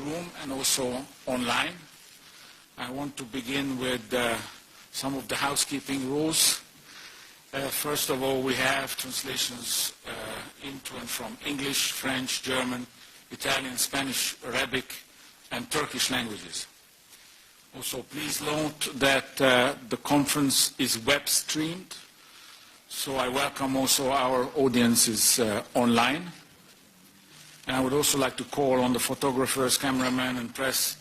room and also online. I want to begin with some of the housekeeping rules. First of all, we have translations into and from English, French, German, Italian, Spanish, Arabic, and Turkish languages. Also, please note that the conference is web streamed, so I welcome also our audiences online. And I would also like to call on the photographers, cameramen, and press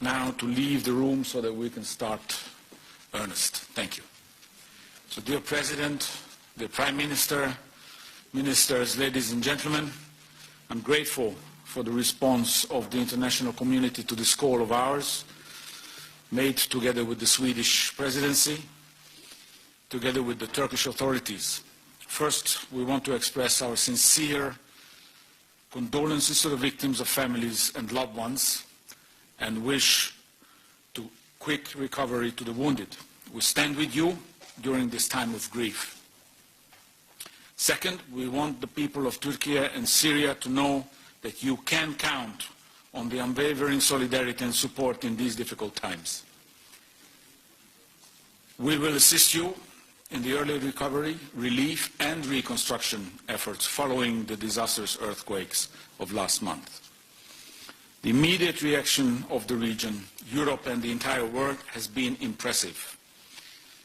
now to leave the room so that we can start earnest. Thank you. So, dear President, dear Prime Minister, Ministers, ladies and gentlemen, I'm grateful for the response of the international community to this call of ours, made together with the Swedish Presidency, together with the Turkish authorities. First, we want to express our sincere condolences to the victims of families and loved ones, and wish to quick recovery to the wounded. We stand with you during this time of grief. Second, we want the people of Turkey and Syria to know that you can count on the unwavering solidarity and support in these difficult times. We will assist you in the early recovery, relief, and reconstruction efforts following the disastrous earthquakes of last month. The immediate reaction of the region, Europe, and the entire world has been impressive.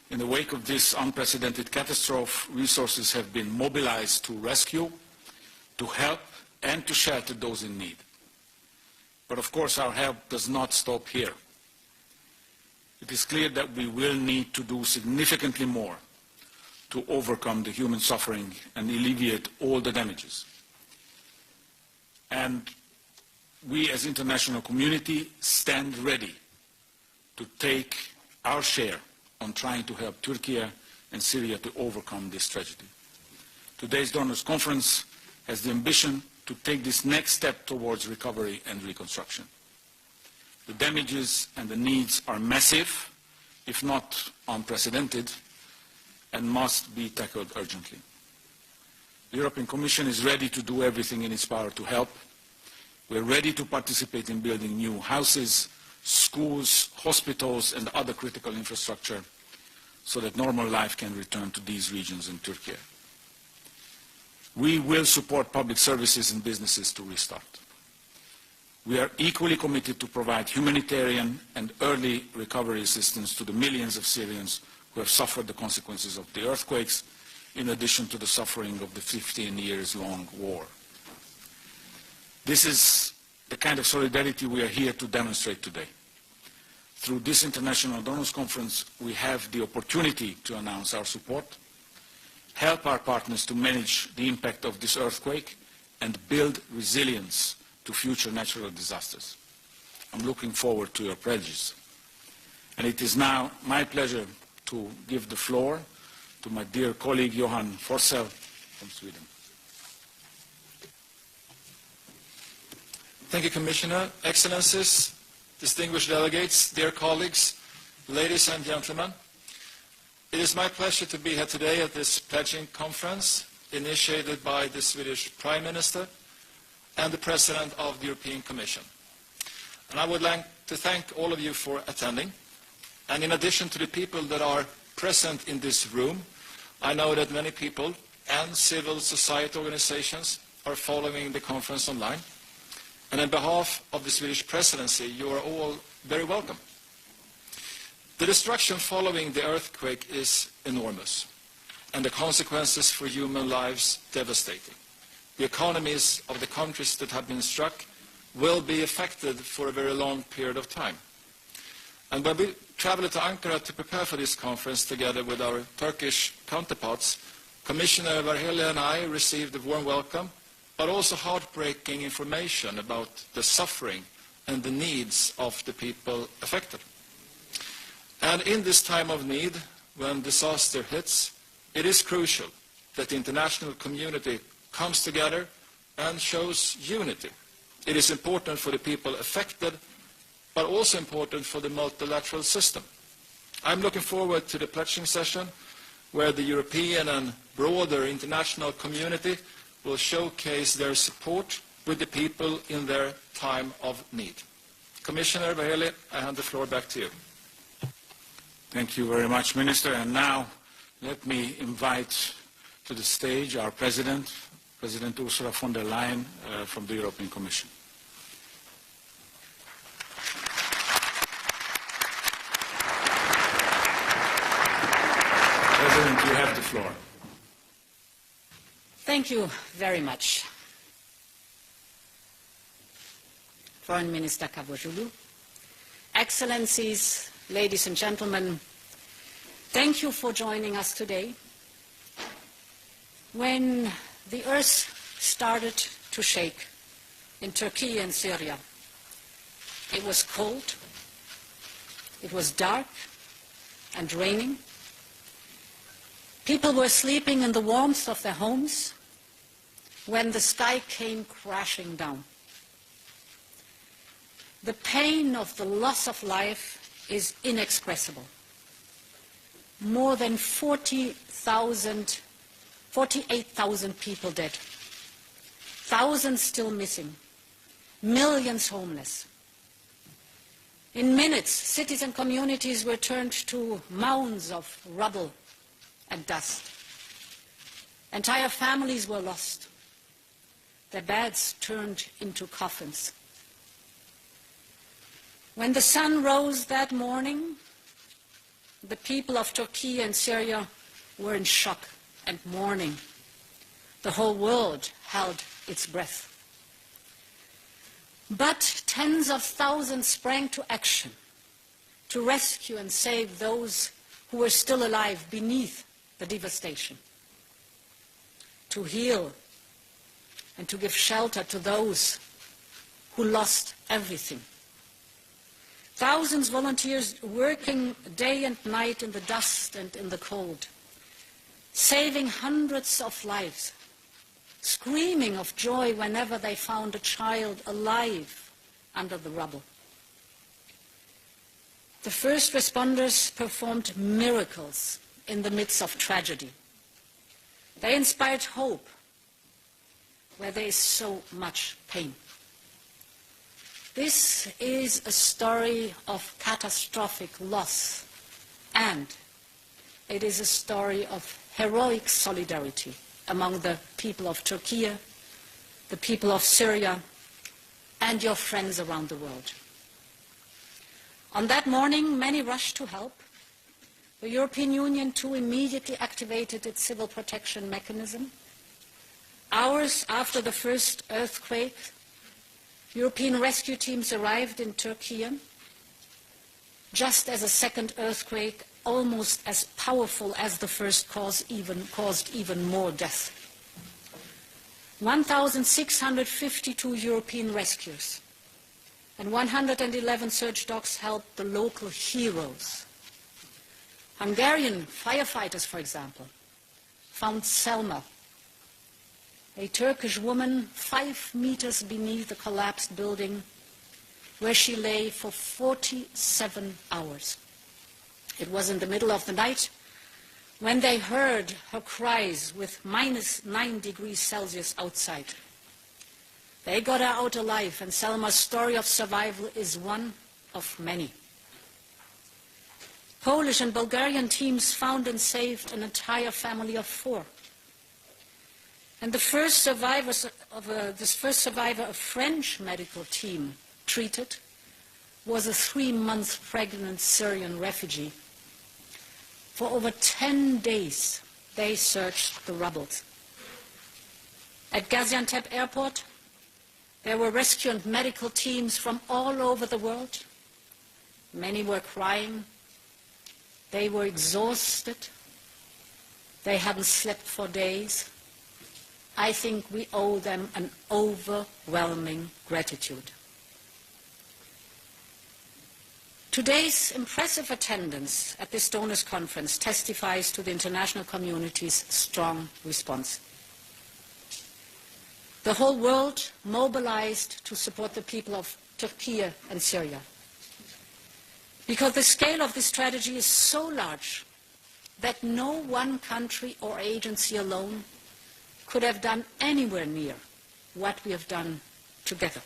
In the wake of this unprecedented catastrophe, resources have been mobilized to rescue, to help, and to shelter those in need. But of course, our help does not stop here. It is clear that we will need to do significantly more to overcome the human suffering and alleviate all the damages. And we as international community stand ready to take our share on trying to help Turkey and Syria to overcome this tragedy. Today's Donors Conference has the ambition to take this next step towards recovery and reconstruction. The damages and the needs are massive, if not unprecedented, and must be tackled urgently. The European Commission is ready to do everything in its power to help. We are ready to participate in building new houses, schools, hospitals, and other critical infrastructure so that normal life can return to these regions in Turkey. We will support public services and businesses to restart. We are equally committed to provide humanitarian and early recovery assistance to the millions of Syrians who have suffered the consequences of the earthquakes, in addition to the suffering of the 15-year-long war. This is the kind of solidarity we are here to demonstrate today. Through this International Donors Conference, we have the opportunity to announce our support, help our partners to manage the impact of this earthquake, and build resilience to future natural disasters. I'm looking forward to your pledges. And it is now my pleasure to give the floor to my dear colleague Johan Forsell from Sweden. Thank you, Commissioner. Excellencies, distinguished delegates, dear colleagues, ladies and gentlemen. It is my pleasure to be here today at this pledging conference initiated by the Swedish Prime Minister and the President of the European Commission. And I would like to thank all of you for attending. And in addition to the people that are present in this room, I know that many people and civil society organizations are following the conference online. And on behalf of the Swedish Presidency, you are all very welcome. The destruction following the earthquake is enormous, and the consequences for human lives devastating. The economies of the countries that have been struck will be affected for a very long period of time. And when we traveled to Ankara to prepare for this conference together with our Turkish counterparts, Commissioner Varhelyi and I received a warm welcome, but also heartbreaking information about the suffering and the needs of the people affected. And in this time of need, when disaster hits, it is crucial that the international community comes together and shows unity. It is important for the people affected, but also important for the multilateral system. I'm looking forward to the pledging session, where the European and broader international community will showcase their support with the people in their time of need. Commissioner Vaheli, I hand the floor back to you. Thank you very much, Minister. And now let me invite to the stage our President, President Ursula von der Leyen from the European Commission. President, you have the floor. Thank you very much. Foreign Minister Cavusoglu, Excellencies, ladies and gentlemen, thank you for joining us today. When the earth started to shake in Turkey and Syria, it was cold, it was dark and raining. People were sleeping in the warmth of their homes when the sky came crashing down. The pain of the loss of life is inexpressible. More than 48,000 people dead. Thousands still missing. Millions homeless. In minutes, cities and communities were turned to mounds of rubble and dust. Entire families were lost. Their beds turned into coffins. When the sun rose that morning, the people of Turkey and Syria were in shock and mourning. The whole world held its breath. But tens of thousands sprang to action to rescue and save those who were still alive beneath the devastation, to heal and to give shelter to those who lost everything. Thousands volunteers working day and night in the dust and in the cold, saving hundreds of lives, screaming of joy whenever they found a child alive under the rubble. The first responders performed miracles in the midst of tragedy. They inspired hope where there is so much pain. This is a story of catastrophic loss, and it is a story of heroic solidarity among the people of Turkey, the people of Syria, and your friends around the world. On that morning, many rushed to help. The European Union, too, immediately activated its civil protection mechanism. Hours after the first earthquake, European rescue teams arrived in Turkey, just as a second earthquake, almost as powerful as the first, caused even more death. 1,652 European rescuers and 111 search dogs helped the local heroes. Hungarian firefighters, for example, found Selma, a Turkish woman 5 meters beneath the collapsed building, where she lay for 47 hours. It was in the middle of the night when they heard her cries with -9 degrees Celsius outside. They got her out alive, and Selma's story of survival is one of many. Polish and Bulgarian teams found and saved an entire family of 4. And the first survivor a French medical team treated was a 3-month pregnant Syrian refugee. For over 10 days, they searched the rubble. At Gaziantep airport, there were rescue and medical teams from all over the world. Many were crying. They were exhausted. They hadn't slept for days. I think we owe them an overwhelming gratitude. Today's impressive attendance at this donors' conference testifies to the international community's strong response. The whole world mobilized to support the people of Turkey and Syria, because the scale of this tragedy is so large that no one country or agency alone could have done anywhere near what we have done together.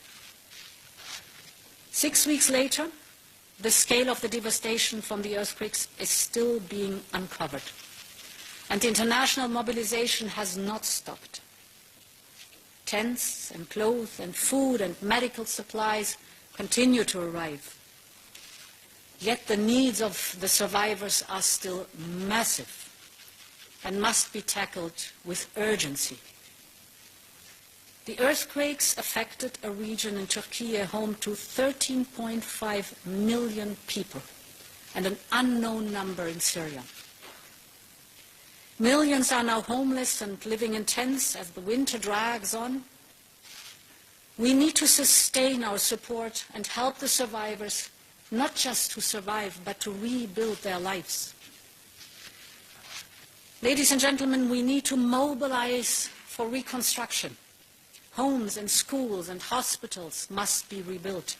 6 weeks later, the scale of the devastation from the earthquakes is still being uncovered, and international mobilization has not stopped. Tents and clothes and food and medical supplies continue to arrive. Yet the needs of the survivors are still massive and must be tackled with urgency. The earthquakes affected a region in Turkey home to 13.5 million people and an unknown number in Syria. Millions are now homeless and living in tents as the winter drags on. We need to sustain our support and help the survivors not just to survive, but to rebuild their lives. Ladies and gentlemen, we need to mobilize for reconstruction. Homes and schools and hospitals must be rebuilt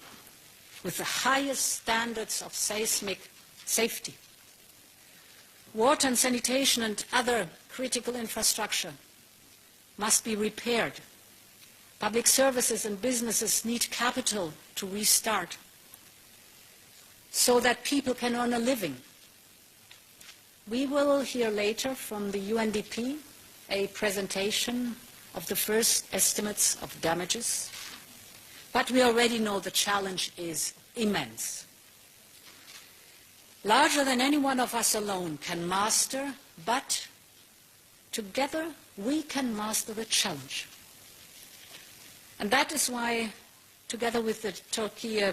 with the highest standards of seismic safety. Water and sanitation and other critical infrastructure must be repaired. Public services and businesses need capital to restart so that people can earn a living. We will hear later from the UNDP a presentation of the first estimates of damages, but we already know the challenge is immense. Larger than any one of us alone can master, but together we can master the challenge. And that is why, together with the Turkey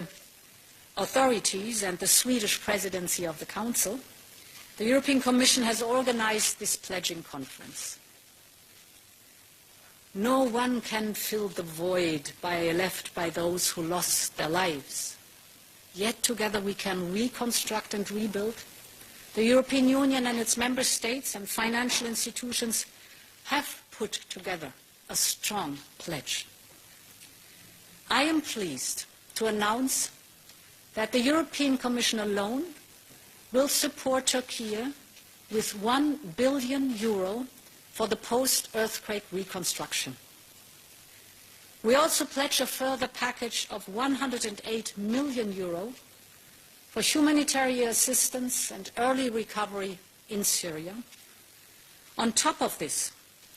authorities and the Swedish presidency of the Council, the European Commission has organized this pledging conference. No one can fill the void left by those who lost their lives. Yet together we can reconstruct and rebuild. The European Union and its member states and financial institutions have put together a strong pledge. I am pleased to announce that the European Commission alone will support Turkey with €1 billion for the post-earthquake reconstruction. We also pledge a further package of €108 million for humanitarian assistance and early recovery in Syria. On top of this,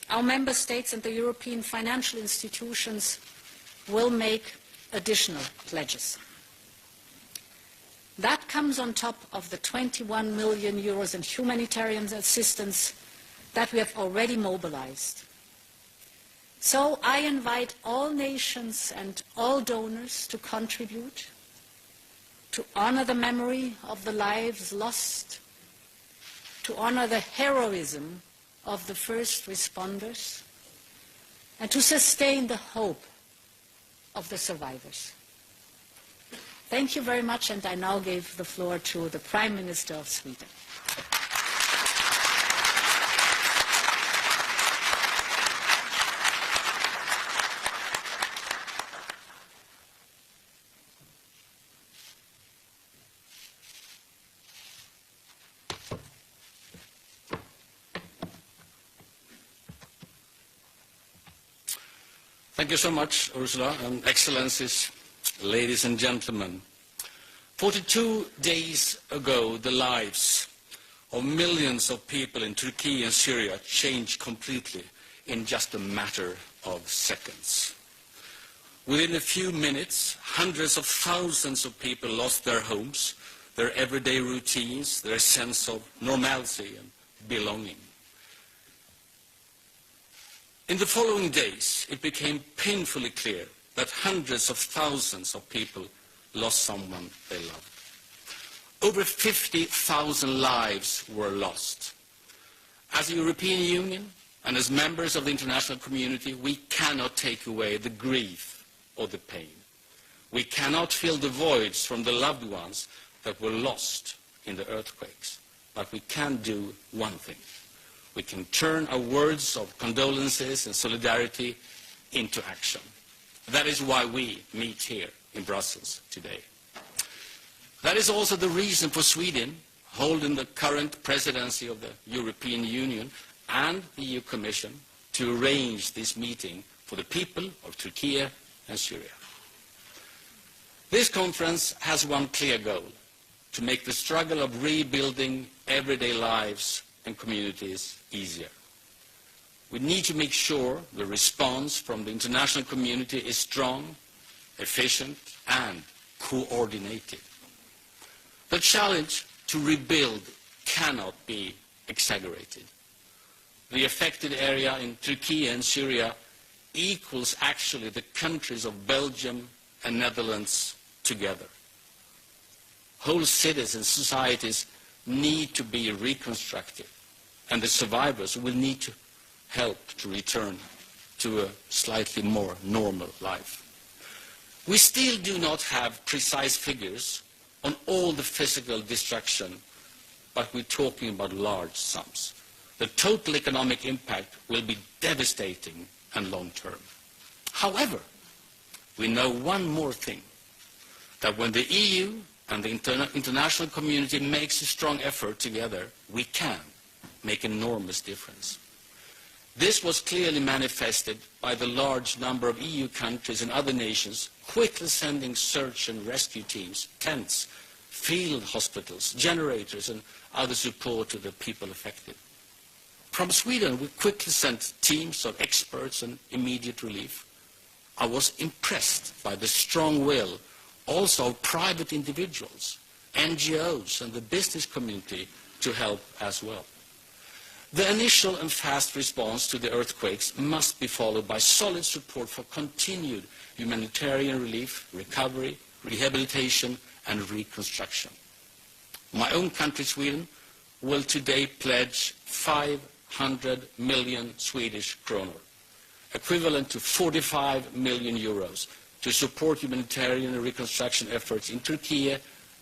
our member states and the European financial institutions will make additional pledges. That comes on top of the €21 million in humanitarian assistance that we have already mobilized. So I invite all nations and all donors to contribute, to honor the memory of the lives lost, to honor the heroism of the first responders, and to sustain the hope of the survivors. Thank you very much, and I now give the floor to the Prime Minister of Sweden. Thank you so much, Ursula, and Excellencies, ladies and gentlemen. 42 days ago, the lives of millions of people in Turkey and Syria changed completely in just a matter of seconds. Within a few minutes, hundreds of thousands of people lost their homes, their everyday routines, their sense of normalcy and belonging. In the following days, it became painfully clear that hundreds of thousands of people lost someone they loved. Over 50,000 lives were lost. As a European Union and as members of the international community, we cannot take away the grief or the pain. We cannot fill the voids from the loved ones that were lost in the earthquakes. But we can do one thing. We can turn our words of condolences and solidarity into action. That is why we meet here in Brussels today. That is also the reason for Sweden holding the current presidency of the European Union and the EU Commission to arrange this meeting for the people of Turkey and Syria. This conference has one clear goal: to make the struggle of rebuilding everyday lives and communities easier. We need to make sure the response from the international community is strong, efficient, and coordinated. The challenge to rebuild cannot be exaggerated. The affected area in Turkey and Syria equals actually the countries of Belgium and Netherlands together. Whole cities and societies need to be reconstructed, and the survivors will need to help to return to a slightly more normal life. We still do not have precise figures on all the physical destruction, but we're talking about large sums. The total economic impact will be devastating and long-term. However, we know one more thing, that when the EU and the international community makes a strong effort together, we can make an enormous difference. This was clearly manifested by the large number of EU countries and other nations quickly sending search and rescue teams, tents, field hospitals, generators, and other support to the people affected. From Sweden, we quickly sent teams of experts and immediate relief. I was impressed by the strong will also of private individuals, NGOs, and the business community to help as well. The initial and fast response to the earthquakes must be followed by solid support for continued humanitarian relief, recovery, rehabilitation, and reconstruction. My own country, Sweden, will today pledge 500 million Swedish kronor, equivalent to 45 million euros, to support humanitarian and reconstruction efforts in Turkey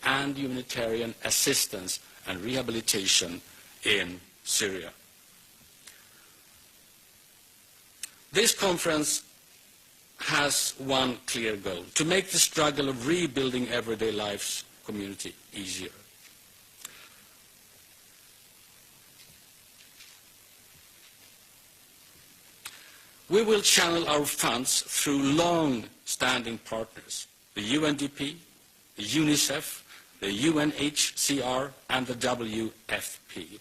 and humanitarian assistance and rehabilitation in Syria. This conference has one clear goal: to make the struggle of rebuilding everyday lives community easier. We will channel our funds through long-standing partners, the UNDP, the UNICEF, the UNHCR, and the WFP.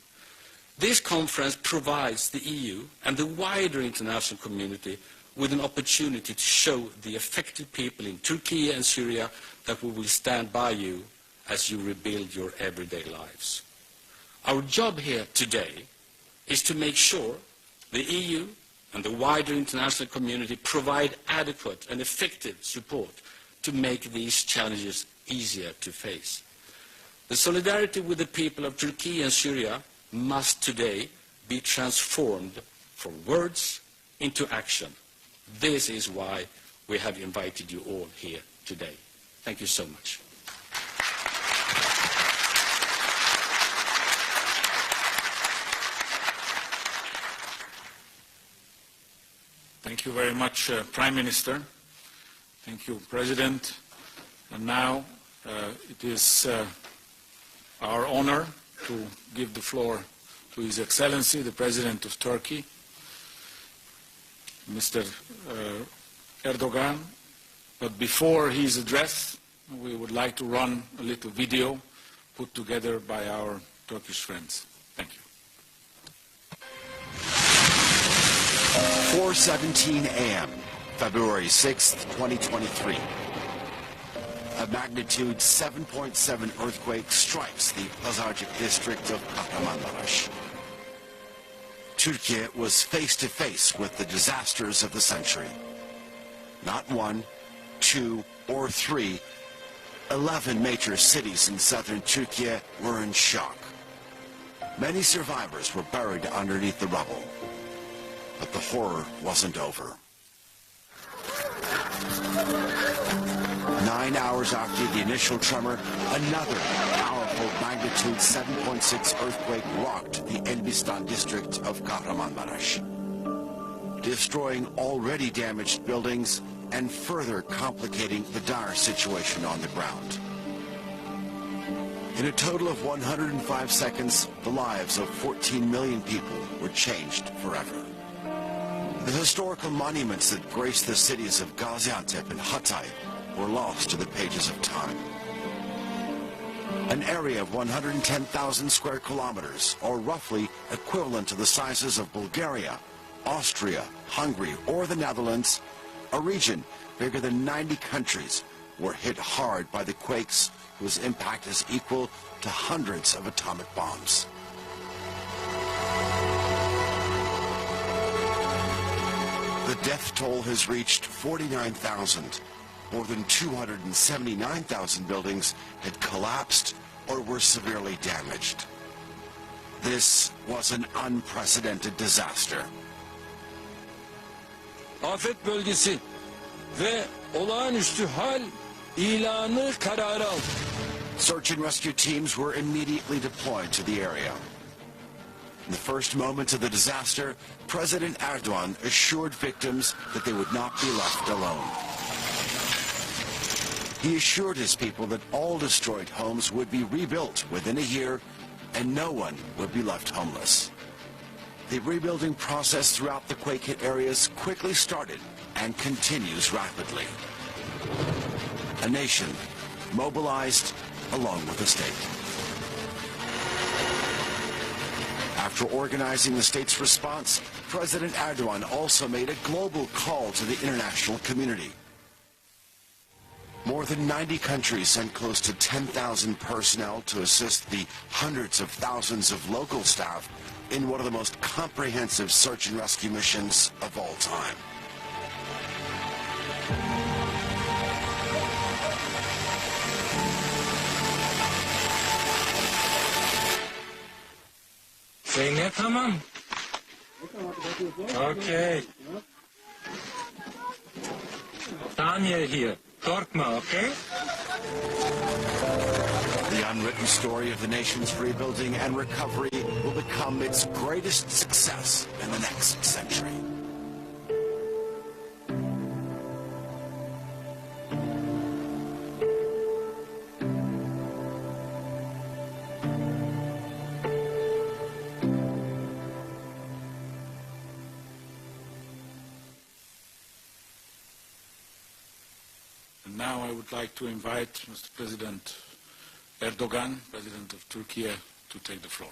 This conference provides the EU and the wider international community with an opportunity to show the affected people in Turkey and Syria that we will stand by you as you rebuild your everyday lives. Our job here today is to make sure the EU and the wider international community provide adequate and effective support to make these challenges easier to face. The solidarity with the people of Turkey and Syria must today be transformed from words into action. This is why we have invited you all here today. Thank you so much. Thank you very much, Prime Minister. Thank you, President. And now it is our honor to give the floor to His Excellency, the President of Turkey, Mr. Erdogan. But before his address, we would like to run a little video put together by our Turkish friends. Thank you. 4:17 a.m., February 6th, 2023. A magnitude 7.7 earthquake strikes the Pazarcık district of Kahramanmaraş. Turkey was face to face with the disasters of the century. Not one, two, or three, 11 major cities in southern Turkey were in shock. Many survivors were buried underneath the rubble. But the horror wasn't over. 9 hours after the initial tremor, another powerful magnitude 7.6 earthquake rocked the Elbistan district of Kahramanmaraş, destroying already damaged buildings and further complicating the dire situation on the ground. In a total of 105 seconds, the lives of 14 million people were changed forever. The historical monuments that grace the cities of Gaziantep and Hatay were lost to the pages of time. An area of 110,000 square kilometers, or roughly equivalent to the sizes of Bulgaria, Austria, Hungary, or the Netherlands, a region bigger than 90 countries, were hit hard by the quakes whose impact is equal to hundreds of atomic bombs. The death toll has reached 49,000. More than 279,000 buildings had collapsed or were severely damaged. This was an unprecedented disaster. Afet bölgesi ve olağanüstü hal ilanı kararı aldı. Search and rescue teams were immediately deployed to the area. In the first moments of the disaster, President Erdogan assured victims that they would not be left alone. He assured his people that all destroyed homes would be rebuilt within a year and no one would be left homeless. The rebuilding process throughout the quake-hit areas quickly started and continues rapidly. A nation mobilized along with the state. After organizing the state's response, President Erdogan also made a global call to the international community. More than 90 countries sent close to 10,000 personnel to assist the hundreds of thousands of local staff in one of the most comprehensive search and rescue missions of all time. Zeynep tamam. Okay. Daniel here. Korkma, okay? The unwritten story of the nation's rebuilding and recovery will become its greatest success in the next century. Now I would like to invite Mr. President Erdogan, President of Turkey, to take the floor.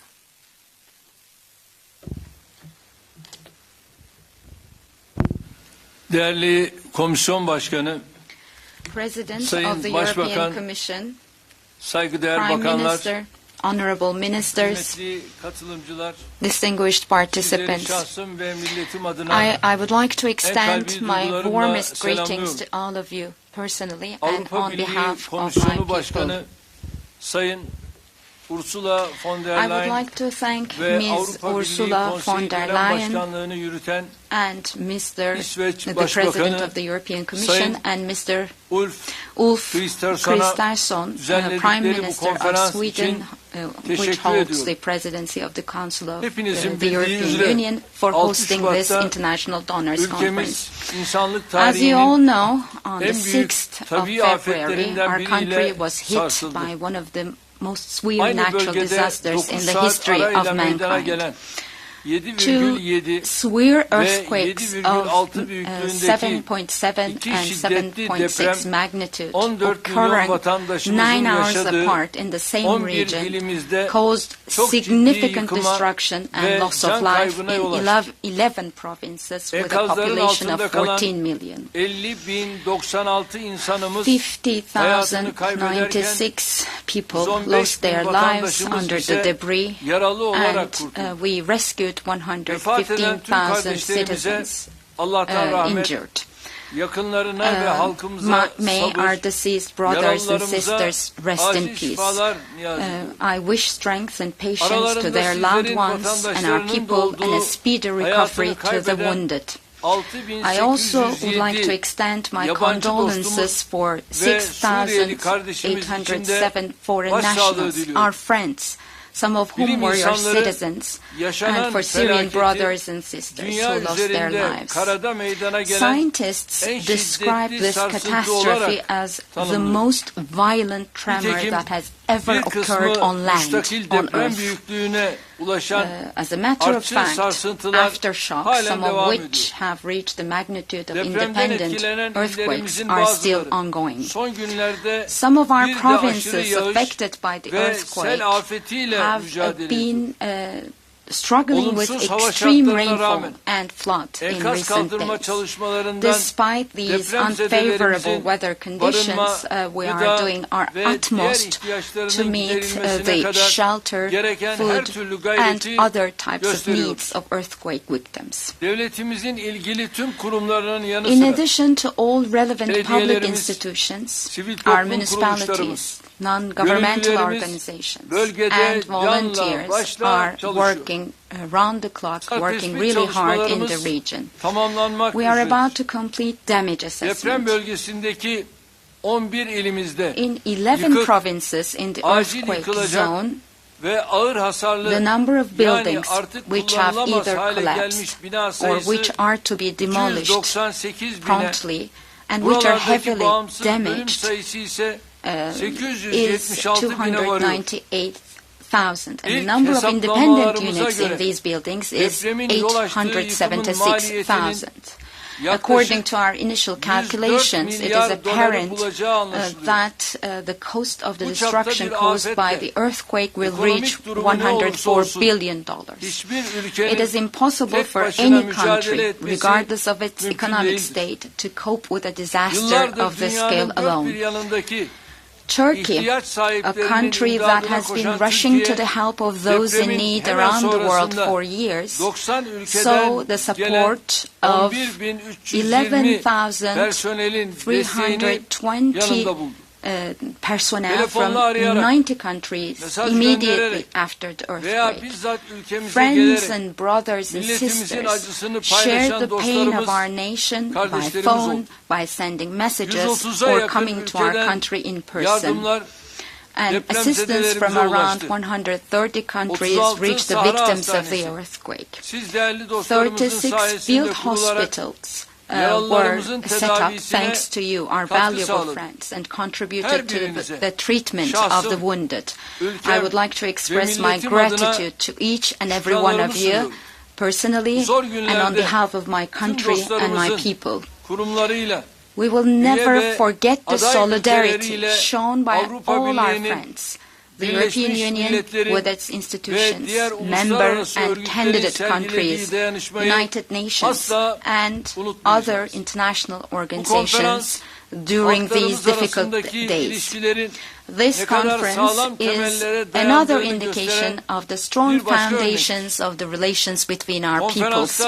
Değerli Komisyon Başkanı, President Sayın of the Başbakan, European Commission, saygıdeğer Prime bakanlar, Minister, honorable ministers, kıymetli katılımcılar, distinguished sizleri participants, şahsım ve milletim adına I would like to extend kalbi my duygularımla warmest greetings selamlıyorum. to all of you personally and Avrupa on Birliği behalf of my Komisyonu people. Başkanı Sayın Ursula von der I would Leyen like to thank ve Ms. Avrupa Birliği Ursula von Konseyi der Genel Leyen Başkanlığını yürüten and Mr. İsveç the Başbakanı President of the European Commission Sayın and Mr. Ulf Ulf Kristersson'a Kristersson, düzenledikleri Prime bu Minister of konferans Sweden, için which teşekkür holds ediyorum. the presidency of the Council of Hepinizin the bildiği European üzere Union, for 6 hosting this Şubat'ta International Donors Conference. ülkemiz insanlık As you all tarihinin know, on the en büyük 6th of tabii February, afetlerinden our country biriyle was hit sarsıldı. by one of the most severe Aynı natural bölgede disasters 9 in the saat history arayla of meydana mankind. gelen Two 7,7 severe ve earthquakes of 7,6 büyüklüğündeki 7.7 iki and şiddetli 7.6 deprem magnitude 14 milyon occurring vatandaşımızın 9 hours yaşadığı apart in the same 11 region ilimizde caused çok ciddi significant yıkıma destruction and ve loss of can life kaybına yol in açtı. 11 provinces with a Enkazların population altında of kalan 14 million. 50.096 insanımız hayatını kaybederken 50,096 people 115 lost bin their lives vatandaşımız under ise the debris, yaralı olarak and kurtuldu. we rescued Vefat eden tüm 115,000 kardeşlerimize citizens Allah'tan rahmet, injured. yakınlarına ve halkımıza May our sabır, deceased brothers and yaralılarımıza sisters rest in acil peace. şifalar niyaz ediyorum. I wish strength and patience to Aralarında their loved sizlerin, ones and our vatandaşlarının people and a olduğu, speedy recovery hayatını to the kaybeden wounded. I also would like to extend my yabancı condolences dostumuz for ve Suriyeli kardeşimiz için de 6,807 foreign başsağlığı nationals, diliyorum. our friends, some of whom Bilim were your insanları citizens, yaşanan and for Syrian felaketi brothers and sisters dünya who lost their üzerinde lives. karada meydana gelen Scientists en describe şiddetli this sarsıntı catastrophe olarak as the tanımlıyor. most violent tremor Nitekim that has ever bir occurred kısmı on land, müstakil on deprem Earth. büyüklüğüne As a matter of fact, aftershocks, some of which have reached the magnitude of independent earthquakes, are still ongoing. Some of our provinces affected by the earthquake have been struggling with extreme rainfall and flood in recent days. Despite these unfavorable weather conditions, we are doing our utmost to meet the shelter, food, and other types of needs of earthquake victims. In addition to all relevant public institutions, our municipalities, non-governmental organizations, and volunteers are working around the clock, working really hard in the region. We are about to complete damage assessment. In 11 provinces in the earthquake zone, the number of buildings which have either collapsed or which are to be demolished promptly and which are heavily damaged is 298,000, and the number of independent units in these buildings is 876,000. According to our initial calculations, it is apparent that the cost of the destruction caused by the earthquake will reach $104 billion. It is impossible for any country, regardless of its economic state, to cope with a disaster of this scale alone. Turkey, a country that has been rushing to the help of those in need around the world for years, saw the support of 11,320 personnel from 90 countries immediately after the earthquake. Friends and brothers and sisters shared the pain of our nation by phone, by sending messages, or coming to our country in person. And assistance from around 130 countries reached the victims of the earthquake. 36 field hospitals were set up thanks to you, our valuable friends, and contributed to the treatment of the wounded. I would like to express my gratitude to each and every one of you, personally and on behalf of my country and my people. We will never forget the solidarity shown by all our friends, the European Union with its institutions, member and candidate countries, United Nations, and other international organizations during these difficult days. This conference is another indication of the strong foundations of the relations between our peoples.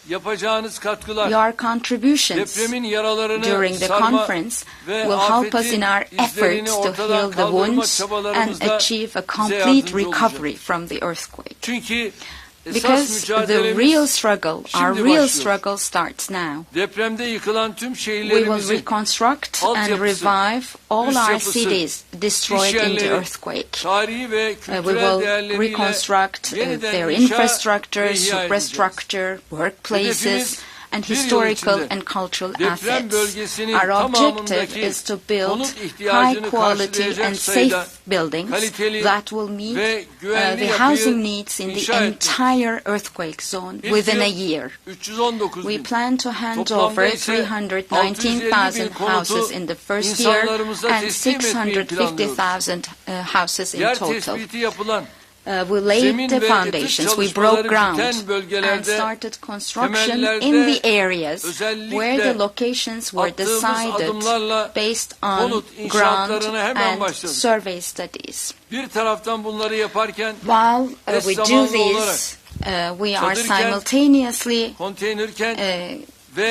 Your contributions during the conference will help us in our efforts to heal the wounds and achieve a complete recovery from the earthquake. Because the real struggle, our real struggle, starts now. We will reconstruct and revive all our cities destroyed in the earthquake. We will reconstruct their infrastructure, superstructure, workplaces, and historical and cultural assets. Our objective is to build high-quality and safe buildings that will meet the housing needs in the entire earthquake zone within a year. We plan to hand over 319,000 houses in the first year and 650,000 houses in total. We laid the foundations, we broke ground and started construction in the areas where the locations were decided based on ground and survey studies. While we do this, we are simultaneously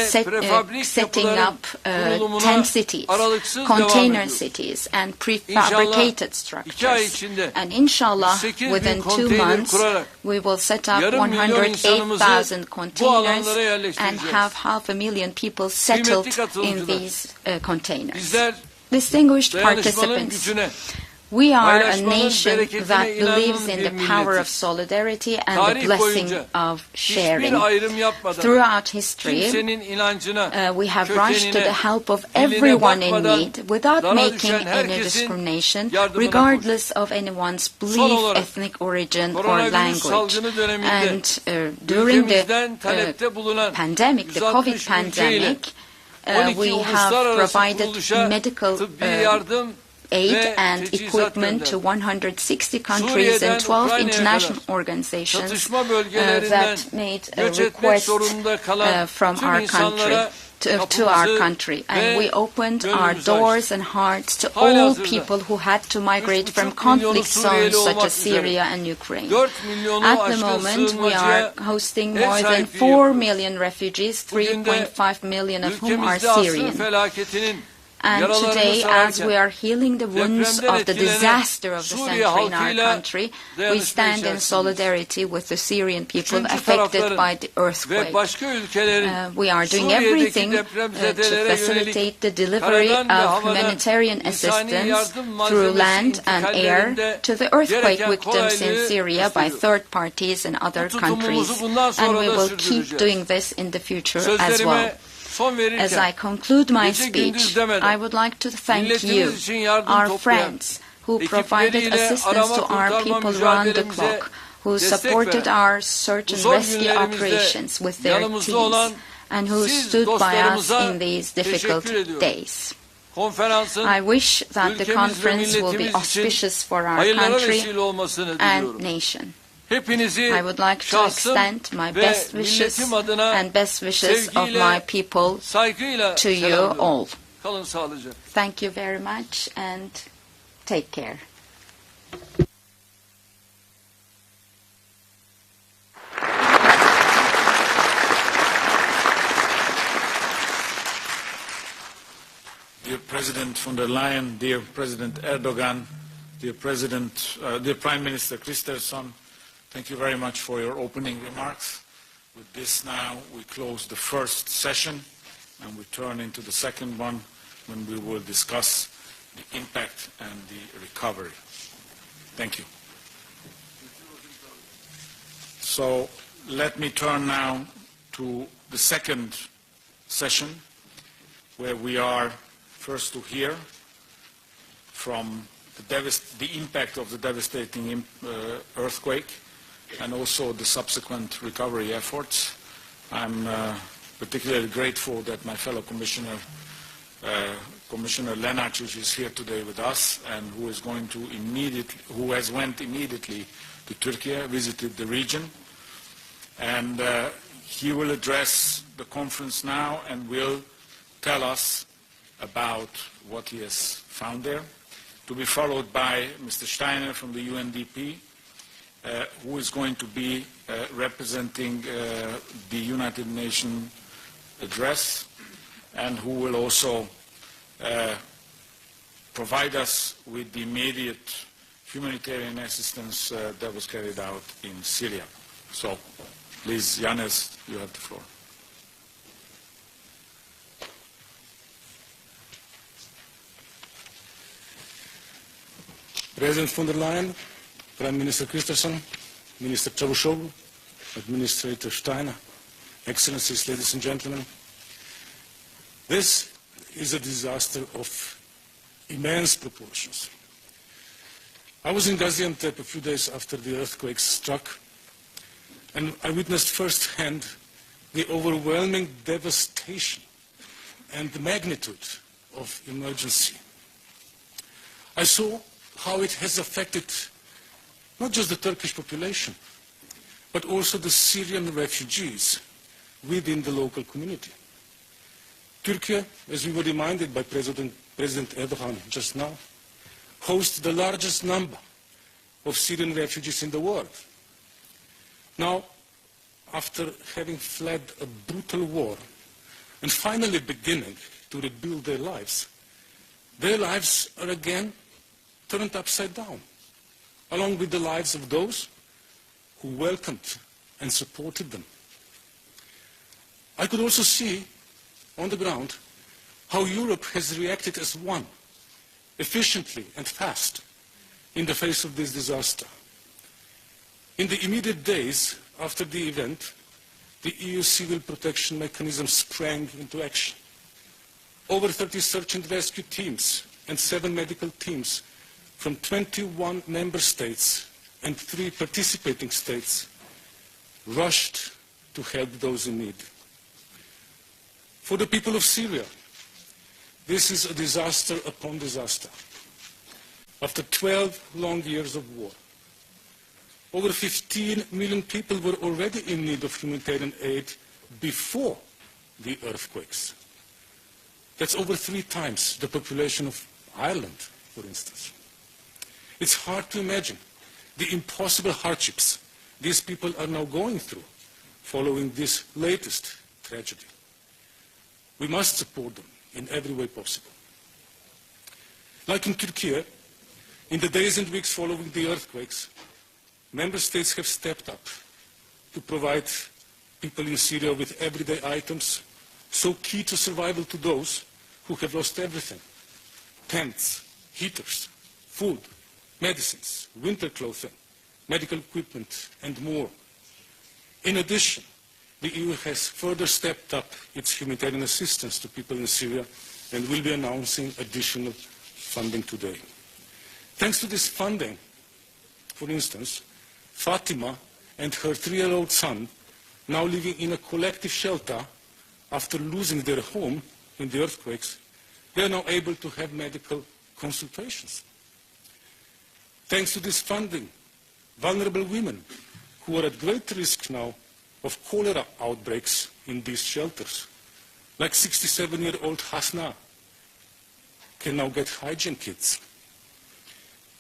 setting up tent cities, container cities, and prefabricated structures. And inshallah, within 2 months, we will set up 108,000 containers and have 500,000 people settled in these containers. Distinguished participants, We are a nation that believes in the power of solidarity and the blessing of sharing. Throughout history, we have rushed to the help of everyone in need without making any discrimination, regardless of anyone's belief, ethnic origin, or language. And during the pandemic, the COVID pandemic, we have provided medical aid and equipment to 160 countries and 12 international organizations that made a request from our country to our country. And we opened our doors and hearts to all people who had to migrate from conflict zones such as Syria and Ukraine. At the moment, we are hosting more than 4 million refugees, 3.5 million of whom are Syrian. And today, as we are healing the wounds of the disaster of the century in our country, we stand in solidarity with the Syrian people affected by the earthquake. We are doing everything to facilitate the delivery of humanitarian assistance through land and air to the earthquake victims in Syria by third parties and other countries. And we will keep doing this in the future as well. As I conclude my speech, I would like to thank you, our friends, who provided assistance to our people round the clock, who supported our search and rescue operations with their teams, and who stood by us in these difficult days. I wish that the conference will be auspicious for our country and nation. I would like to extend my best wishes and best wishes of my people to you all. Thank you very much and take care. Dear President von der Leyen, dear President Erdogan, dear Prime Minister Christensen, thank you very much for your opening remarks. With this now, we close the first session and we turn into the second one when we will discuss the impact and the recovery. Thank you. So let me turn now to the second session where we are first to hear from the impact of the devastating earthquake and also the subsequent recovery efforts. I'm particularly grateful that my fellow Commissioner, Commissioner Lenarčič, is here today with us and who has went immediately to Turkey, visited the region, and he will address the conference now and will tell us about what he has found there, to be followed by Mr. Steiner from the UNDP, who is going to be representing the United Nations address and who will also provide us with the immediate humanitarian assistance that was carried out in Syria. So, please, Janez, you have the floor. President von der Leyen, Prime Minister Christensen, Minister Çavuşoğlu, Administrator Steiner, Excellencies, ladies and gentlemen, this is a disaster of immense proportions. I was in Gaziantep a few days after the earthquake struck, and I witnessed firsthand the overwhelming devastation and the magnitude of emergency. I saw how it has affected not just the Turkish population, but also the Syrian refugees within the local community. Turkey, as we were reminded by President Erdogan just now, hosts the largest number of Syrian refugees in the world. Now, after having fled a brutal war and finally beginning to rebuild their lives are again turned upside down, along with the lives of those who welcomed and supported them. I could also see on the ground how Europe has reacted as one, efficiently and fast, in the face of this disaster. In the immediate days after the event, the EU civil protection mechanism sprang into action. Over 30 search and rescue teams and 7 medical teams from 21 member states and 3 participating states rushed to help those in need. For the people of Syria, this is a disaster upon disaster. After 12 long years of war, over 15 million people were already in need of humanitarian aid before the earthquakes. That's over 3 times the population of Ireland, for instance. It's hard to imagine the impossible hardships these people are now going through following this latest tragedy. We must support them in every way possible. Like in Turkey, in the days and weeks following the earthquakes, member states have stepped up to provide people in Syria with everyday items so key to survival to those who have lost everything: tents, heaters, food, medicines, winter clothing, medical equipment, and more. In addition, the EU has further stepped up its humanitarian assistance to people in Syria and will be announcing additional funding today. Thanks to this funding, for instance, Fatima and her 3-year-old son, now living in a collective shelter after losing their home in the earthquakes, they are now able to have medical consultations. Thanks to this funding, vulnerable women who are at great risk now of cholera outbreaks in these shelters, like 67-year-old Hasna, can now get hygiene kits.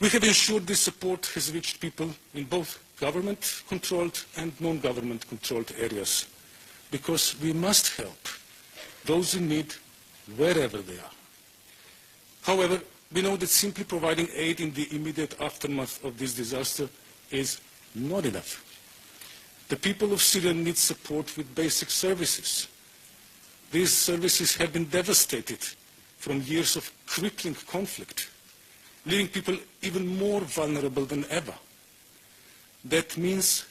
We have ensured this support has reached people in both government-controlled and non-government-controlled areas, because we must help those in need wherever they are. However, we know that simply providing aid in the immediate aftermath of this disaster is not enough. The people of Syria need support with basic services. These services have been devastated from years of crippling conflict, leaving people even more vulnerable than ever. That means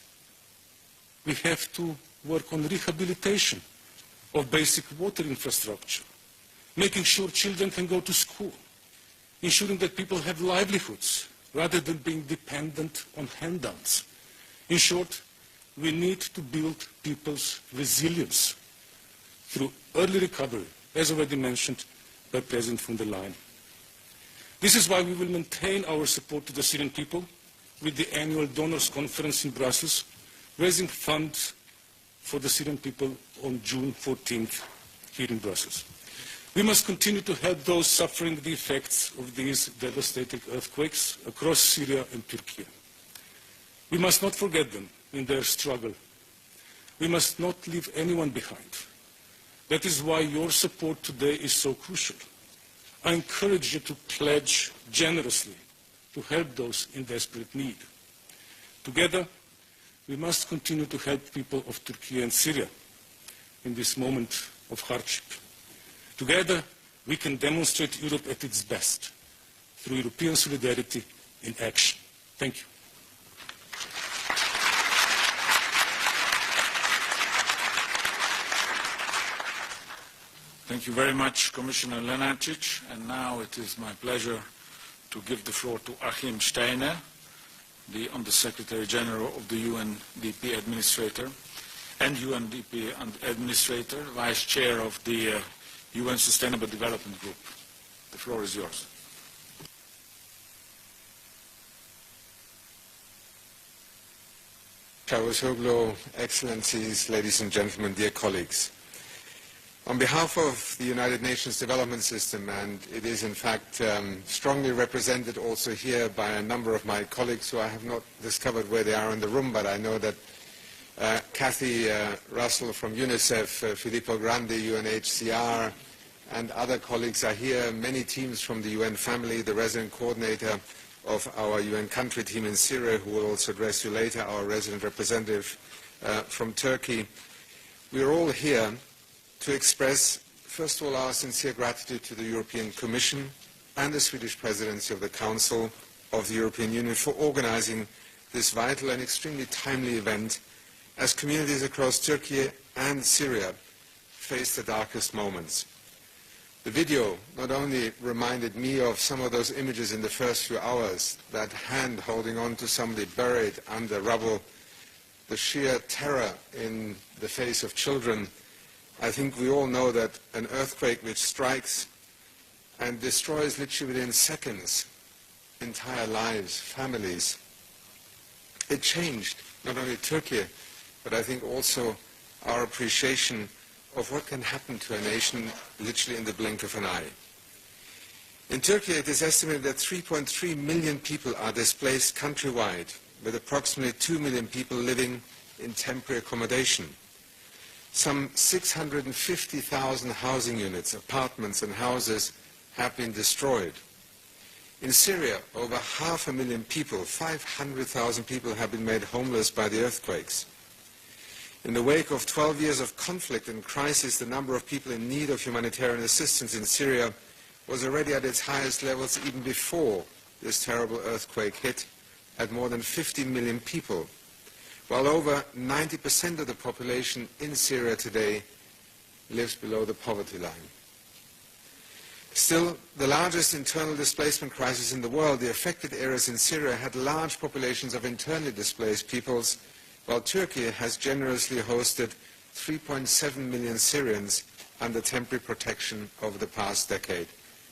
we have to work on rehabilitation of basic water infrastructure, making sure children can go to school, ensuring that people have livelihoods rather than being dependent on handouts. In short, we need to build people's resilience through early recovery, as already mentioned by President von der Leyen. This is why we will maintain our support to the Syrian people with the annual Donors Conference in Brussels, raising funds for the Syrian people on June 14th here in Brussels. We must continue to help those suffering the effects of these devastating earthquakes across Syria and Turkey. We must not forget them in their struggle. We must not leave anyone behind. That is why your support today is so crucial. I encourage you to pledge generously to help those in desperate need. Together, we must continue to help people of Turkey and Syria in this moment of hardship. Together, we can demonstrate Europe at its best through European solidarity in action. Thank you. Thank you very much, Commissioner Lenarčič. And now it is my pleasure to give the floor to Achim Steiner, the Under-Secretary General of the UNDP Administrator and UNDP Administrator, Vice Chair of the UN Sustainable Development Group. The floor is yours. Çavuşoğlu, Excellencies, ladies and gentlemen, dear colleagues. On behalf of the United Nations Development System, and it is in fact strongly represented also here by a number of my colleagues who I have not discovered where they are in the room, but I know that Kathy Russell from UNICEF, Filippo Grandi, UNHCR, and other colleagues are here, many teams from the UN family, the resident coordinator of our UN country team in Syria, who will also address you later, our resident representative from Turkey. We are all here to express, first of all, our sincere gratitude to the European Commission and the Swedish Presidency of the Council of the European Union for organizing this vital and extremely timely event as communities across Turkey and Syria face the darkest moments. The video not only reminded me of some of those images in the first few hours, that hand holding on to somebody buried under rubble, the sheer terror in the face of children. I think we all know that an earthquake which strikes and destroys literally within seconds entire lives, families. It changed not only Turkey, but I think also our appreciation of what can happen to a nation literally in the blink of an eye. In Turkey, it is estimated that 3.3 million people are displaced countrywide, with approximately 2 million people living in temporary accommodation. Some 650,000 housing units, apartments and houses have been destroyed. In Syria, over 500,000 people, 500,000 people have been made homeless by the earthquakes. In the wake of 12 years of conflict and crisis, the number of people in need of humanitarian assistance in Syria was already at its highest levels even before this terrible earthquake hit, at more than 50 million people, while over 90% of the population in Syria today lives below the poverty line. Still, the largest internal displacement crisis in the world, the affected areas in Syria had large populations of internally displaced peoples, while Turkey has generously hosted 3.7 million Syrians under temporary protection over the past decade.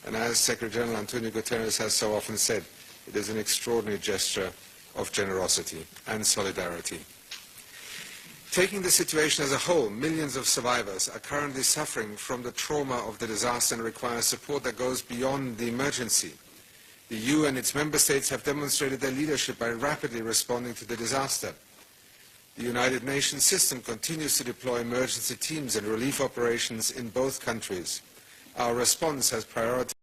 And as Secretary General Antonio Guterres has so often said, it is an extraordinary gesture of generosity and solidarity. Taking the situation as a whole, millions of survivors are currently suffering from the trauma of the disaster and require support that goes beyond the emergency. The EU and its member states have demonstrated their leadership by rapidly responding to the disaster. The United Nations system continues to deploy emergency teams and relief operations in both countries. Our response has prioritized